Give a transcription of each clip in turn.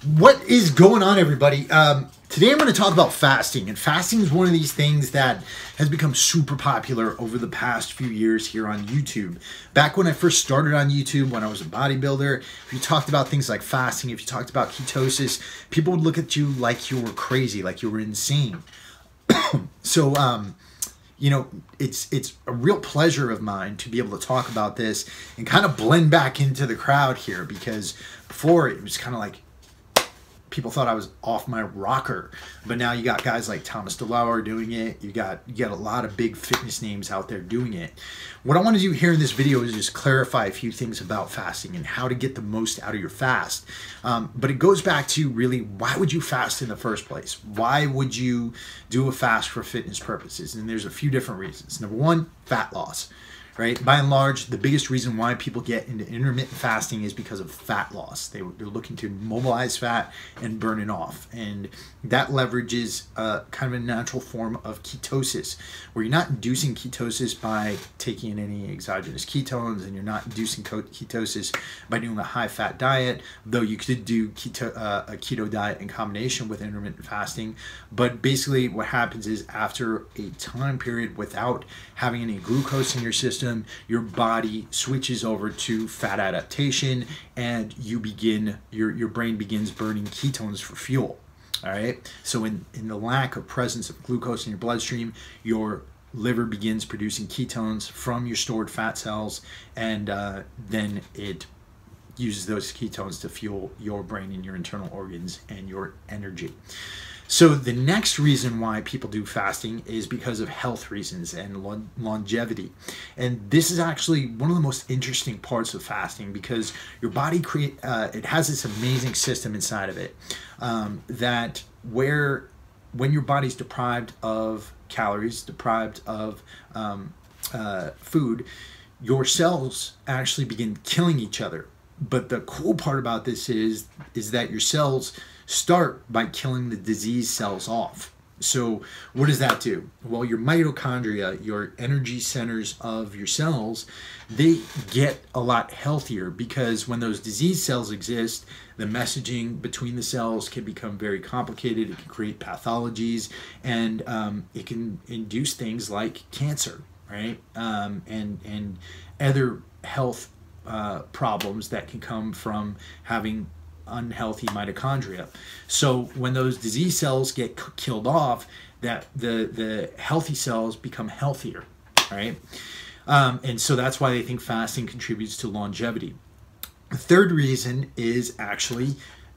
What is going on, everybody? Today I'm going to talk about fasting, and fasting is one of these things that has become super popular over the past few years here on YouTube. Back when I first started on YouTube, when I was a bodybuilder, if you talked about things like fasting, if you talked about ketosis, people would look at you like you were crazy, like you were insane. So, you know, it's a real pleasure of mine to be able to talk about this and kind of blend back into the crowd here, because before it was kind of like people thought I was off my rocker, but now you got guys like Thomas DeLauer doing it. You got a lot of big fitness names out there doing it. What I want to do here in this video is just clarify a few things about fasting and how to get the most out of your fast. But it goes back to really, why would you fast in the first place? Why would you do a fast for fitness purposes? And there's a few different reasons. Number one, fat loss. Right? By and large, the biggest reason why people get into intermittent fasting is because of fat loss. They're looking to mobilize fat and burn it off. And that leverages kind of a natural form of ketosis, where you're not inducing ketosis by taking in any exogenous ketones, and you're not inducing ketosis by doing a high-fat diet, though you could do a keto diet in combination with intermittent fasting. But basically what happens is, after a time period without having any glucose in your system, your body switches over to fat adaptation, and you begin your brain begins burning ketones for fuel. All right, so in the lack of presence of glucose in your bloodstream, your liver begins producing ketones from your stored fat cells, and then it uses those ketones to fuel your brain and your internal organs and your energy. So the next reason why people do fasting is because of health reasons and longevity. And this is actually one of the most interesting parts of fasting, because your body it has this amazing system inside of it, that when your body's deprived of calories, deprived of food, your cells actually begin killing each other. But the cool part about this is that your cells start by killing the disease cells off. So what does that do? Well, your mitochondria, your energy centers of your cells, they get a lot healthier, because when those disease cells exist, the messaging between the cells can become very complicated. It can create pathologies, and it can induce things like cancer, right? And other health problems that can come from having unhealthy mitochondria. So when those disease cells get killed off, that the healthy cells become healthier, right? And so that's why they think fasting contributes to longevity. The third reason is actually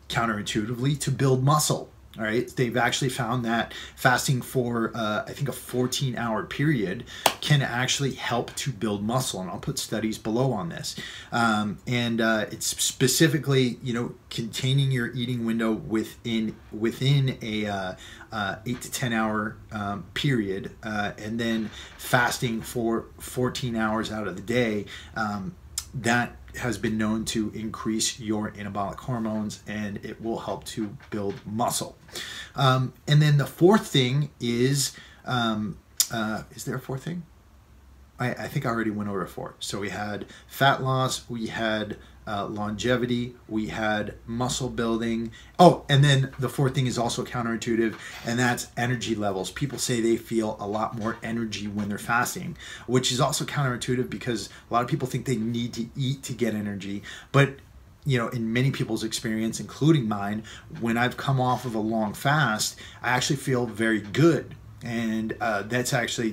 counterintuitively to build muscle. All right, they've actually found that fasting for I think a 14-hour period can actually help to build muscle, and I'll put studies below on this. It's specifically, you know, containing your eating window within a 8 to 10 hour period, and then fasting for 14 hours out of the day. That has been known to increase your anabolic hormones, and it will help to build muscle. And then the fourth thing is there a fourth thing? I think I already went over four. So we had fat loss, we had longevity, we had muscle building. Oh, and then the fourth thing is also counterintuitive, and that's energy levels. People say they feel a lot more energy when they're fasting, which is also counterintuitive, because a lot of people think they need to eat to get energy. But you know, in many people's experience, including mine, when I've come off of a long fast, I actually feel very good. And that's actually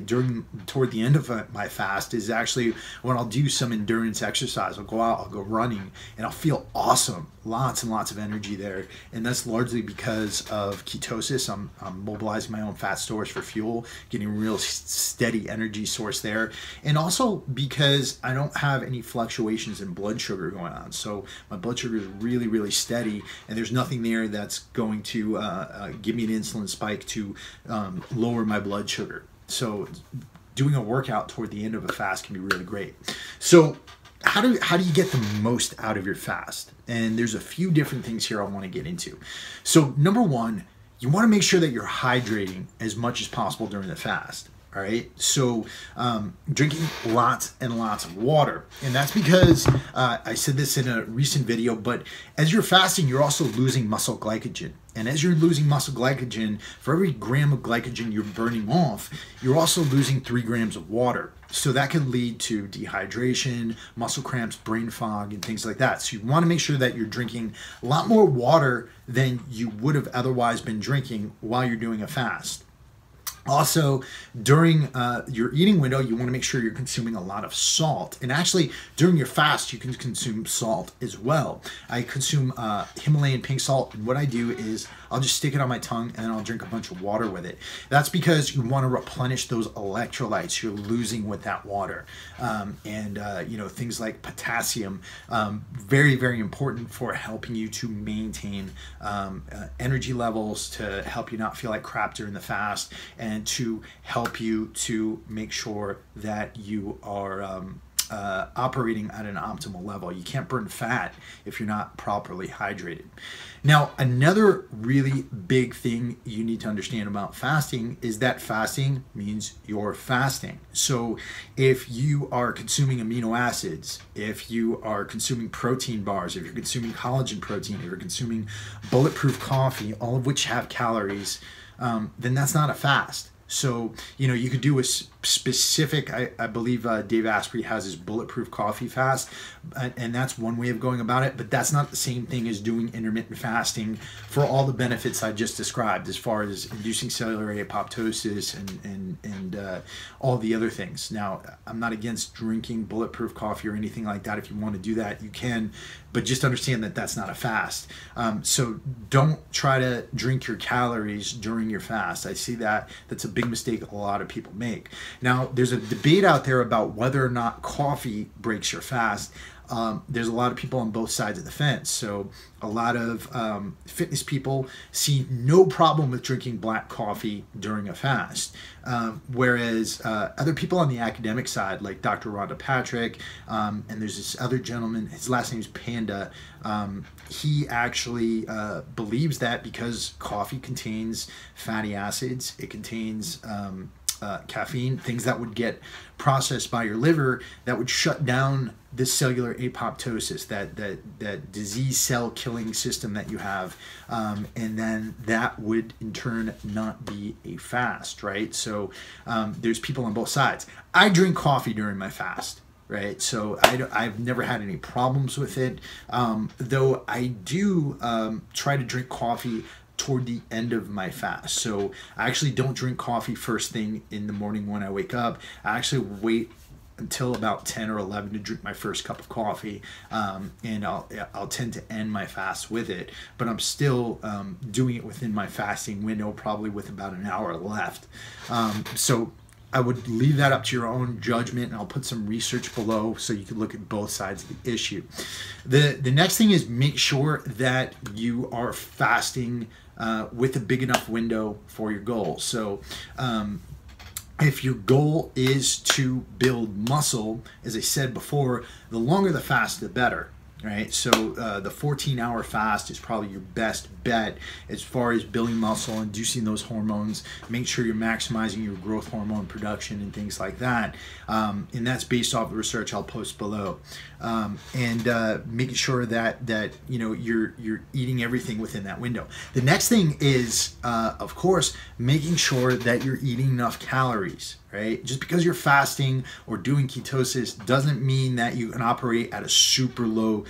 toward the end of my fast is actually when I'll do some endurance exercise. I'll go out, I'll go running, and I'll feel awesome. Lots and lots of energy there. And that's largely because of ketosis. I'm mobilizing my own fat stores for fuel, getting a real steady energy source there. And also because I don't have any fluctuations in blood sugar going on. So my blood sugar is really, really steady, and there's nothing there that's going to give me an insulin spike to lower my blood sugar. So doing a workout toward the end of a fast can be really great. So how do you get the most out of your fast? And there's a few different things here I want to get into. So number one, you want to make sure that you're hydrating as much as possible during the fast. All right, so drinking lots and lots of water. And that's because I said this in a recent video, but as you're fasting, you're also losing muscle glycogen. And as you're losing muscle glycogen, for every gram of glycogen you're burning off, you're also losing 3 grams of water. So that can lead to dehydration, muscle cramps, brain fog, and things like that. So you want to make sure that you're drinking a lot more water than you would have otherwise been drinking while you're doing a fast. Also, during your eating window, you want to make sure you're consuming a lot of salt. And actually, during your fast, you can consume salt as well. I consume Himalayan pink salt, and what I do is I'll just stick it on my tongue and then I'll drink a bunch of water with it. That's because you want to replenish those electrolytes you're losing with that water. You know, things like potassium, very, very important for helping you to maintain energy levels, to help you not feel like crap during the fast, and to help you to make sure that you are operating at an optimal level. You can't burn fat if you're not properly hydrated. Now, another really big thing you need to understand about fasting is that fasting means you're fasting. So if you are consuming amino acids, if you are consuming protein bars, if you're consuming collagen protein, if you're consuming bulletproof coffee, all of which have calories, then that's not a fast. So, you know, you could do a specific, I believe Dave Asprey has his bulletproof coffee fast, and that's one way of going about it, but that's not the same thing as doing intermittent fasting for all the benefits I just described, as far as inducing cellular apoptosis and all the other things. Now, I'm not against drinking bulletproof coffee or anything like that. If you want to do that, you can, but just understand that that's not a fast. So don't try to drink your calories during your fast. I see that's a big mistake a lot of people make. Now, there's a debate out there about whether or not coffee breaks your fast. There's a lot of people on both sides of the fence. So a lot of fitness people see no problem with drinking black coffee during a fast. Whereas other people on the academic side, like Dr. Rhonda Patrick, and there's this other gentleman, his last name is Panda, he actually believes that because coffee contains fatty acids, it contains caffeine, things that would get processed by your liver that would shut down this cellular apoptosis, that disease cell killing system that you have, and then that would in turn not be a fast, right? So there's people on both sides. I drink coffee during my fast, right? So I've never had any problems with it, though I do try to drink coffee toward the end of my fast. So I actually don't drink coffee first thing in the morning when I wake up. I actually wait until about 10 or 11 to drink my first cup of coffee, and I'll tend to end my fast with it, but I'm still doing it within my fasting window, probably with about an hour left. So I would leave that up to your own judgment, and I'll put some research below so you can look at both sides of the issue. The next thing is make sure that you are fasting with a big enough window for your goal. So if your goal is to build muscle, as I said before, the longer the fast, the better. Right, so the 14-hour fast is probably your best bet as far as building muscle, inducing those hormones. Make sure you're maximizing your growth hormone production and things like that. And that's based off the research I'll post below. And making sure that you know you're eating everything within that window. The next thing is, of course, making sure that you're eating enough calories. Right? Just because you're fasting or doing ketosis doesn't mean that you can operate at a super low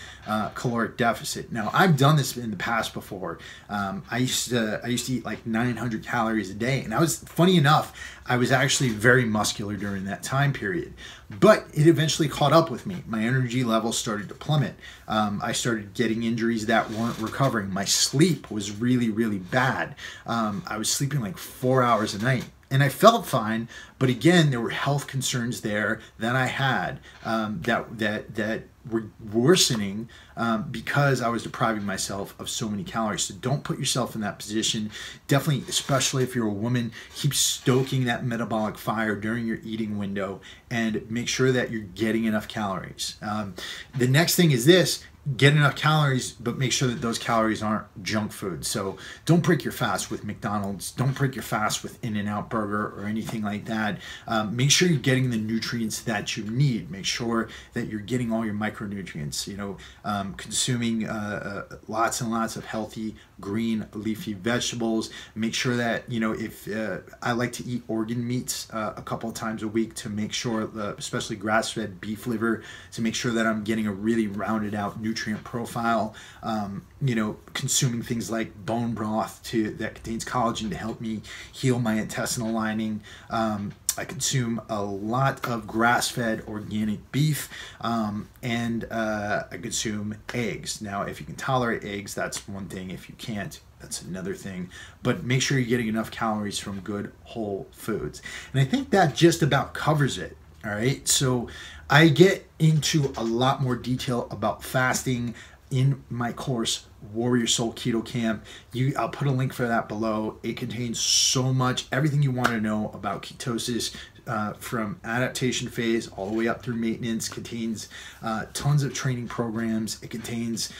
caloric deficit. Now, I've done this in the past before. I used to eat like 900 calories a day, and funny enough, I was actually very muscular during that time period. But it eventually caught up with me. My energy levels started to plummet. I started getting injuries that weren't recovering. My sleep was really, really bad. I was sleeping like 4 hours a night. And I felt fine, but again, there were health concerns there that I had that were worsening because I was depriving myself of so many calories. So don't put yourself in that position. Definitely, especially if you're a woman, keep stoking that metabolic fire during your eating window and make sure that you're getting enough calories. The next thing is this: get enough calories, but make sure that those calories aren't junk food. So don't break your fast with McDonald's. Don't break your fast with In-N-Out Burger or anything like that. Make sure you're getting the nutrients that you need. Make sure that you're getting all your micronutrients. Consuming lots and lots of healthy green leafy vegetables. Make sure that, if I like to eat organ meats a couple of times a week to make sure, especially grass-fed beef liver, to make sure that I'm getting a really rounded out nutrient profile. Consuming things like bone broth that contains collagen to help me heal my intestinal lining. I consume a lot of grass-fed organic beef, and I consume eggs. Now, if you can tolerate eggs, that's one thing. If you can't, that's another thing. But make sure you're getting enough calories from good whole foods. And I think that just about covers it. All right. So I get into a lot more detail about fasting in my course, Warrior Soul Keto Camp. I'll put a link for that below. It contains so much, everything you want to know about ketosis, from adaptation phase all the way up through maintenance. Contains tons of training programs. It contains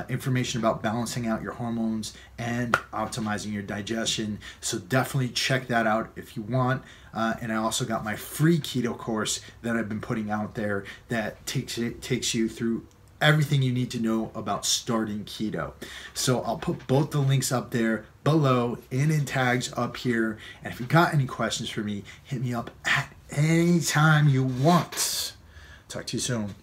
information about balancing out your hormones and optimizing your digestion. So definitely check that out if you want. And I also got my free keto course that I've been putting out there that takes you through everything you need to know about starting keto. So I'll put both the links up there below and in tags up here. And if you got any questions for me, hit me up at any time you want. Talk to you soon.